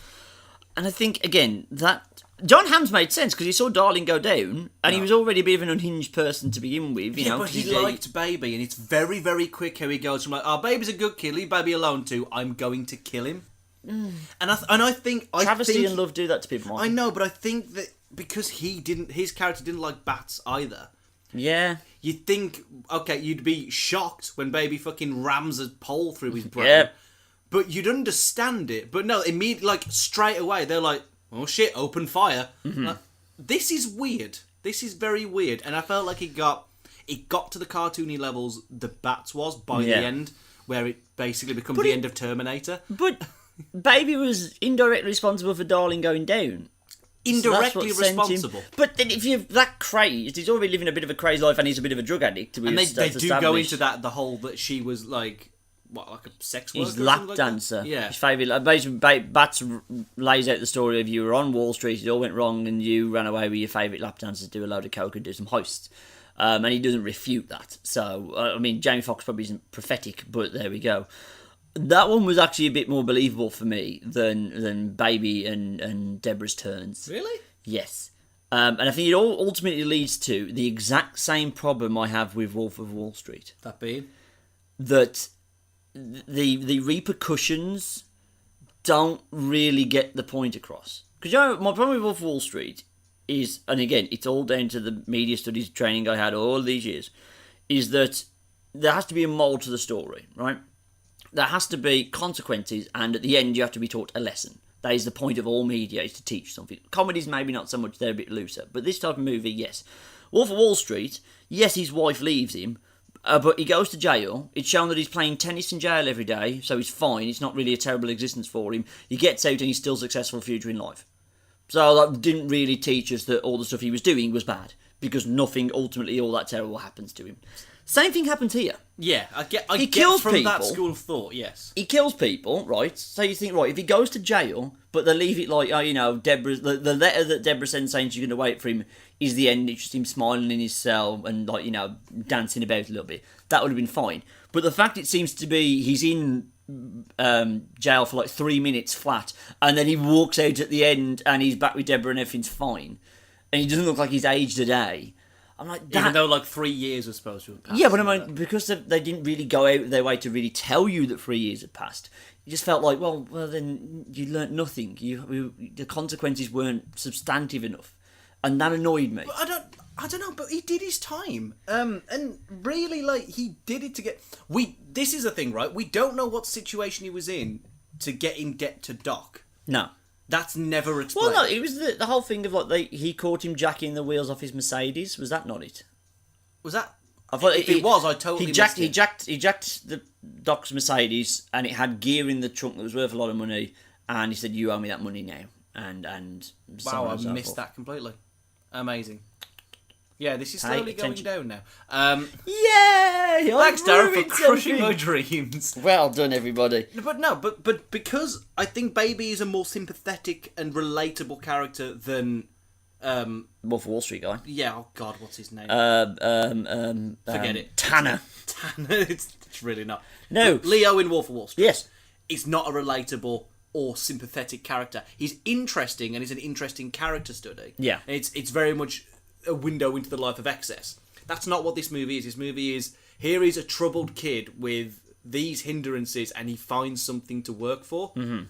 Speaker 2: And I think again that John Hamm's made sense because he saw Darling go down, and he was already a bit of an unhinged person to begin with. You know,
Speaker 1: but he liked Baby, and it's very, very quick how he goes from like, "Oh, Baby's a good kid, leave Baby alone," to "I'm going to kill him." And I think
Speaker 2: travesty and love do that to people.
Speaker 1: I know, but I think that because his character didn't like bats either.
Speaker 2: Yeah.
Speaker 1: You'd think, okay, you'd be shocked when Baby fucking rams a pole through his brain.
Speaker 2: Yep.
Speaker 1: But you'd understand it. But no, immediately, like, straight away, they're like, oh shit, open fire. Like, this is weird. This is very weird. And I felt like it got to the cartoony levels the Bats was by the end, where it basically becomes the end of Terminator.
Speaker 2: But Baby was indirectly responsible for Darling going down.
Speaker 1: Indirectly
Speaker 2: So that's what sent
Speaker 1: responsible.
Speaker 2: him. But then if you're that crazed, he's already living a bit of a crazy life and he's a bit of a drug addict.
Speaker 1: And they do go into that, the whole that she was like, what, like a sex worker?
Speaker 2: His
Speaker 1: or
Speaker 2: lap
Speaker 1: something like
Speaker 2: dancer.
Speaker 1: that? Yeah.
Speaker 2: His favourite. Basically, Bats lays out the story of you were on Wall Street, it all went wrong, and you ran away with your favourite lap dancers to do a load of coke and do some hoists. And he doesn't refute that. So, I mean, Jamie Foxx probably isn't prophetic, but there we go. That one was actually a bit more believable for me than Baby and Deborah's turns.
Speaker 1: Really?
Speaker 2: Yes. And I think it all ultimately leads to the exact same problem I have with Wolf of Wall Street.
Speaker 1: That being?
Speaker 2: That the repercussions don't really get the point across. Because, you know, my problem with Wolf of Wall Street is, and again, it's all down to the media studies training I had all these years, is that there has to be a moral to the story, right? There has to be consequences, and at the end you have to be taught a lesson. That is the point of all media, is to teach something. Comedies, maybe not so much, they're a bit looser. But this type of movie, yes. Wolf of Wall Street, yes, his wife leaves him, but he goes to jail. It's shown that he's playing tennis in jail every day, so he's fine. It's not really a terrible existence for him. He gets out and he's still successful future in life. So that didn't really teach us that all the stuff he was doing was bad, because nothing ultimately all that terrible happens to him. Same thing happens here.
Speaker 1: Yeah, I get
Speaker 2: kills
Speaker 1: from that
Speaker 2: people.
Speaker 1: school of thought, yes.
Speaker 2: He kills people, right? So you think, right, if he goes to jail, but they leave it like, oh, you know, Deborah's the letter that Deborah sends saying she's going to wait for him is the end. It's just him smiling in his cell and, like, you know, dancing about a little bit. That would have been fine. But the fact it seems to be he's in jail for like 3 minutes flat, and then he walks out at the end and he's back with Deborah and everything's fine, and he doesn't look like he's aged a day. I'm like,
Speaker 1: even though like 3 years was supposed to have passed.
Speaker 2: Yeah, but I mean, because they didn't really go out their way to really tell you that 3 years had passed. You just felt like, well, then you learnt nothing. The consequences weren't substantive enough, and that annoyed me.
Speaker 1: But I don't know, but he did his time. And really, like, he did it to get... This is the thing, right? We don't know what situation he was in to get in debt to Doc.
Speaker 2: No.
Speaker 1: That's never explained.
Speaker 2: Well, no, it was the whole thing of, like, he caught him jacking the wheels off his Mercedes. Was that not it?
Speaker 1: Was that...
Speaker 2: I thought
Speaker 1: if it was, I totally
Speaker 2: he
Speaker 1: missed it.
Speaker 2: He jacked the Doc's Mercedes, and it had gear in the trunk that was worth a lot of money, and he said, "You owe me that money now." And so
Speaker 1: wow,
Speaker 2: on
Speaker 1: I
Speaker 2: and so
Speaker 1: missed
Speaker 2: forth.
Speaker 1: that completely. Amazing. Yeah, this is
Speaker 2: Pay
Speaker 1: slowly going
Speaker 2: attention.
Speaker 1: down now.
Speaker 2: Yay!
Speaker 1: Thanks, Darren, for
Speaker 2: ruined
Speaker 1: crushing
Speaker 2: something.
Speaker 1: my dreams.
Speaker 2: Well done, everybody.
Speaker 1: But because I think Baby is a more sympathetic and relatable character than
Speaker 2: Wolf of Wall Street guy.
Speaker 1: Yeah, oh God, what's his name?
Speaker 2: Forget
Speaker 1: it.
Speaker 2: Tanner.
Speaker 1: It's really not.
Speaker 2: No.
Speaker 1: Leo in Wolf of Wall Street.
Speaker 2: Yes.
Speaker 1: Is not a relatable or sympathetic character. He's interesting, and he's an interesting character study.
Speaker 2: Yeah.
Speaker 1: It's very much a window into the life of excess. That's not what this movie is. This movie is, here is a troubled kid with these hindrances, and he finds something to work for. Mm-hmm.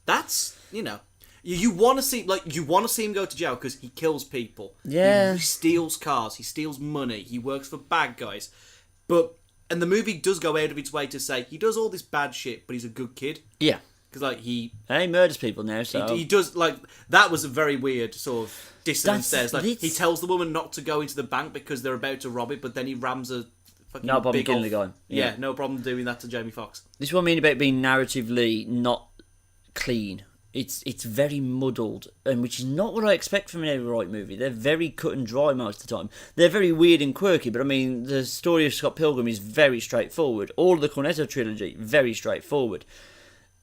Speaker 1: That's, you want to see him go to jail because he kills people.
Speaker 2: Yeah.
Speaker 1: He steals cars. He steals money. He works for bad guys. And the movie does go out of its way to say he does all this bad shit, but he's a good kid.
Speaker 2: Yeah.
Speaker 1: Because
Speaker 2: he murders people now, so
Speaker 1: he does, that was a very weird sort of dissonance there. He tells the woman not to go into the bank because they're about to rob it, but then he rams a fucking
Speaker 2: no problem
Speaker 1: big
Speaker 2: killing
Speaker 1: old...
Speaker 2: the guy.
Speaker 1: Yeah, no problem doing that to Jamie Foxx.
Speaker 2: This is what I mean about being narratively not clean. It's very muddled, and which is not what I expect from an Edgar Wright movie. They're very cut and dry most of the time. They're very weird and quirky, but I mean, the story of Scott Pilgrim is very straightforward. All of the Cornetto trilogy, very straightforward.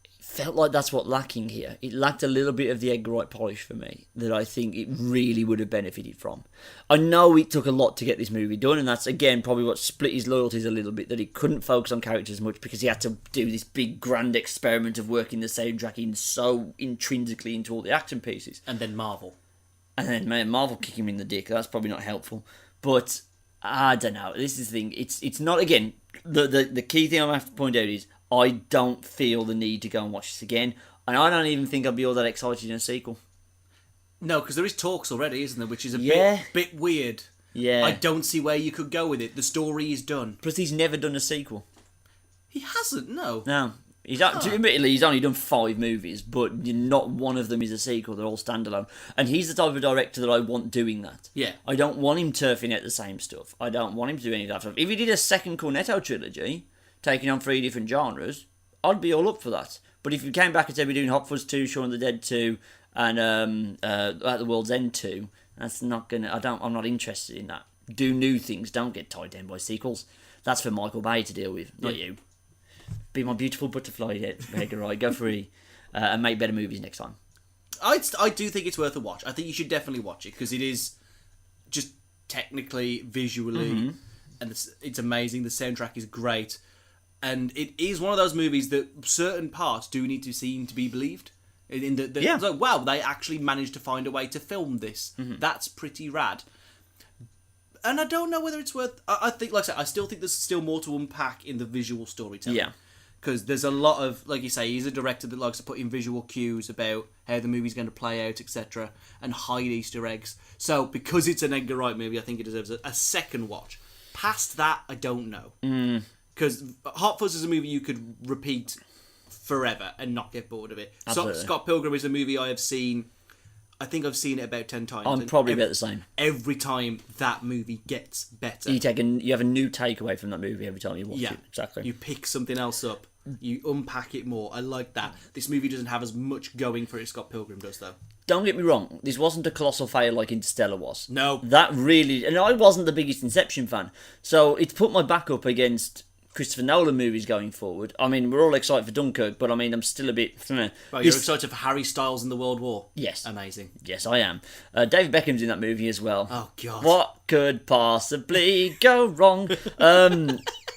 Speaker 2: It felt like that's what's lacking here. It lacked a little bit of the Edgar Wright polish for me that I think it really would have benefited from. I know it took a lot to get this movie done, and that's, again, probably what split his loyalties a little bit, that he couldn't focus on characters as much because he had to do this big, grand experiment of working the soundtrack in so intrinsically into all the action pieces.
Speaker 1: And then Marvel.
Speaker 2: And then Marvel kick him in the dick. That's probably not helpful. But, I don't know. This is the thing. It's not, again, the key thing I have to point out is I don't feel the need to go and watch this again. And I don't even think I'd be all that excited in a sequel.
Speaker 1: No, because there is talks already, isn't there? Which is a bit weird.
Speaker 2: Yeah.
Speaker 1: I don't see where you could go with it. The story is done.
Speaker 2: Plus, he's never done a sequel.
Speaker 1: He hasn't, no.
Speaker 2: No. Admittedly, he's only done 5 movies, but not one of them is a sequel. They're all standalone. And he's the type of director that I want doing that.
Speaker 1: Yeah.
Speaker 2: I don't want him turfing out the same stuff. I don't want him to do any of that stuff. If he did a second Cornetto trilogy, taking on 3 different genres, I'd be all up for that. But if you came back and said we're doing Hot Fuzz 2, Shaun of the Dead 2, and At the World's End 2, that's not gonna. I'm not interested in that. Do new things. Don't get tied down by sequels. That's for Michael Bay to deal with, not you. Be my beautiful butterfly, Edgar Wright. Go free and make better movies next time.
Speaker 1: I do think it's worth a watch. I think you should definitely watch it because it is just technically, visually, and it's amazing. The soundtrack is great. And it is one of those movies that certain parts do need to seem to be believed. It's like, wow, they actually managed to find a way to film this. That's pretty rad. And I don't know whether it's worth... I think, like I said, I still think there's still more to unpack in the visual storytelling. Yeah. Because there's a lot of, like you say, he's a director that likes to put in visual cues about how the movie's going to play out, etc. and hide Easter eggs. So, because it's an Edgar Wright movie, I think it deserves a second watch. Past that, I don't know. Because Hot Fuzz is a movie you could repeat forever and not get bored of it. So, Scott Pilgrim is a movie I have seen... I think I've seen it about 10 times.
Speaker 2: I'm probably about the same.
Speaker 1: Every time that movie gets better.
Speaker 2: You have a new takeaway from that movie every time you watch it. Exactly.
Speaker 1: You pick something else up. You unpack it more. I like that. This movie doesn't have as much going for it as Scott Pilgrim does, though.
Speaker 2: Don't get me wrong. This wasn't a colossal fail like Interstellar was.
Speaker 1: No.
Speaker 2: That really... And I wasn't the biggest Inception fan. So it's put my back up against Christopher Nolan movies going forward. I mean, we're all excited for Dunkirk, but I mean, I'm still a bit...
Speaker 1: Well, you're excited for Harry Styles in the World War?
Speaker 2: Yes.
Speaker 1: Amazing.
Speaker 2: Yes, I am. David Beckham's in that movie as well.
Speaker 1: Oh, God.
Speaker 2: What could possibly go wrong?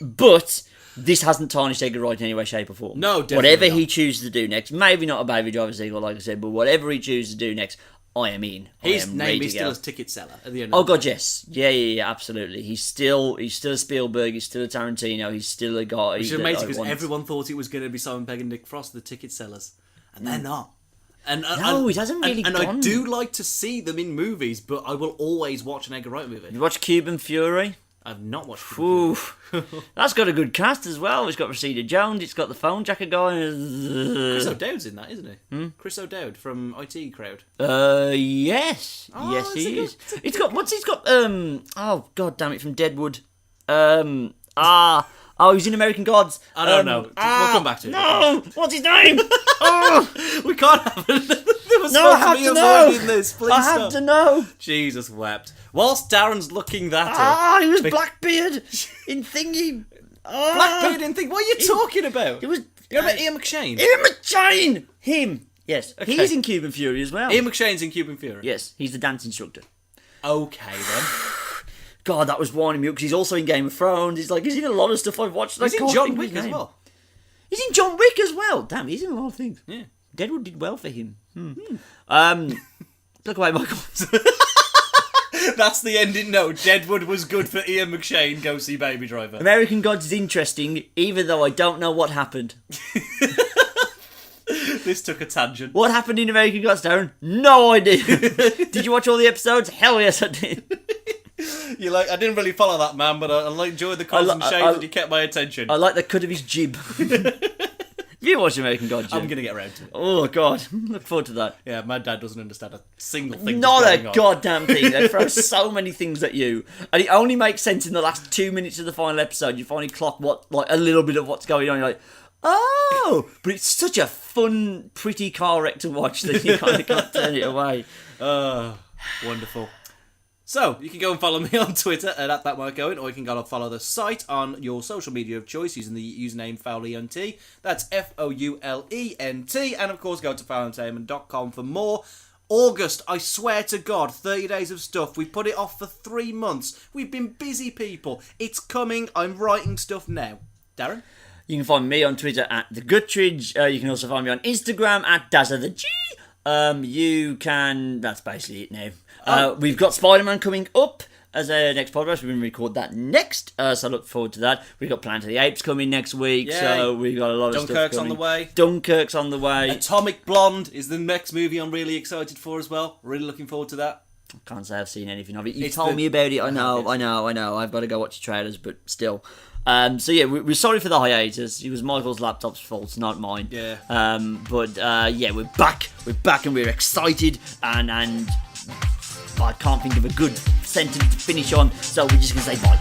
Speaker 2: But this hasn't tarnished Edgar Wright in any way, shape or form.
Speaker 1: No, definitely
Speaker 2: Whatever
Speaker 1: not.
Speaker 2: he chooses to do next, maybe not a Baby Driver sequel, like I said, but whatever he chooses to do next, I am in.
Speaker 1: His name is still a ticket seller at the end
Speaker 2: of
Speaker 1: the
Speaker 2: God, yes. Yeah, absolutely. He's still a Spielberg, he's still a Tarantino, he's still a guy.
Speaker 1: Which is amazing because everyone thought it was going to be Simon Pegg and Nick Frost, the ticket sellers. And they're not. And
Speaker 2: it hasn't really gone.
Speaker 1: And I do like to see them in movies, but I will always watch an Edgar Wright movie.
Speaker 2: You watch Cuban Fury?
Speaker 1: I've not watched
Speaker 2: Cuban Fury. That's got a good cast as well. It's got Rashida Jones, it's got the phone jacker guy.
Speaker 1: Chris O'Dowd's in that, isn't he? Chris O'Dowd from IT Crowd.
Speaker 2: Yes. Yes, he is. He's got... oh, God damn it, from Deadwood. He's in American Gods.
Speaker 1: I don't know. We'll come back to it.
Speaker 2: No! What's his name?
Speaker 1: We can't have it.
Speaker 2: I have to know.
Speaker 1: This. Please
Speaker 2: I have to know.
Speaker 1: Jesus wept. Whilst Darren's looking that up.
Speaker 2: He was Blackbeard in Thingy.
Speaker 1: Blackbeard in Thingy? What are you talking about?
Speaker 2: It was...
Speaker 1: You're about Ian McShane?
Speaker 2: Ian McShane! Him. Yes.
Speaker 1: Okay.
Speaker 2: He's in Cuban Fury as well.
Speaker 1: Ian McShane's in Cuban Fury.
Speaker 2: Yes, he's the dance instructor.
Speaker 1: Okay then.
Speaker 2: God, that was winding me up because he's also in Game of Thrones. He's in a lot of stuff I've watched.
Speaker 1: He's in John Wick as well.
Speaker 2: He's in John Wick as well. Damn, he's in a lot of things.
Speaker 1: Yeah.
Speaker 2: Deadwood did well for him. Look away, Michael.
Speaker 1: That's the ending note. Deadwood was good for Ian McShane. Go see Baby Driver.
Speaker 2: American Gods is interesting, even though I don't know what happened.
Speaker 1: This took a tangent.
Speaker 2: What happened in American Gods, Darren? No idea. Did you watch all the episodes? Hell yes, I did.
Speaker 1: You're like, I didn't really follow that, man, but I enjoyed the constant shade that you kept my attention.
Speaker 2: I like the cut of his jib. Have you watched American Gods?
Speaker 1: I'm going to get around to it.
Speaker 2: Oh, God. Look forward to that.
Speaker 1: Yeah, my dad doesn't understand a single thing.
Speaker 2: Not
Speaker 1: that's going
Speaker 2: a
Speaker 1: on.
Speaker 2: goddamn thing. They throw so many things at you. And it only makes sense in the last 2 minutes of the final episode. You finally clock a little bit of what's going on. You're like, oh! But it's such a fun, pretty car wreck to watch that you kind of can't turn it away.
Speaker 1: Wonderful. So, you can go and follow me on Twitter at ThatMarkOwen, or you can go and follow the site on your social media of choice using the username FoulEnt. That's FOULENT. And of course, go to foulentertainment.com for more. August, I swear to God, 30 days of stuff. We put it off for 3 months. We've been busy people. It's coming. I'm writing stuff now. Darren?
Speaker 2: You can find me on Twitter at The Guttridge. You can also find me on Instagram at DazzaTheG. That's basically it now. We've got Spider-Man coming up as our next podcast. We're going to record that next, so I look forward to that. We've got Planet of the Apes coming next week,
Speaker 1: Yay.
Speaker 2: so we've got a lot of stuff
Speaker 1: Dunkirk's
Speaker 2: coming.
Speaker 1: on the way.
Speaker 2: Dunkirk's on the way.
Speaker 1: Atomic Blonde is the next movie I'm really excited for as well. Really looking forward to that.
Speaker 2: Can't say I've seen anything of it. You told me about it. I know. I've got to go watch the trailers, but still. So yeah, we're sorry for the hiatus. It was Michael's laptop's fault, not mine.
Speaker 1: Yeah.
Speaker 2: But we're back. We're back, and we're excited. And I can't think of a good sentence to finish on, so we're just gonna say bye.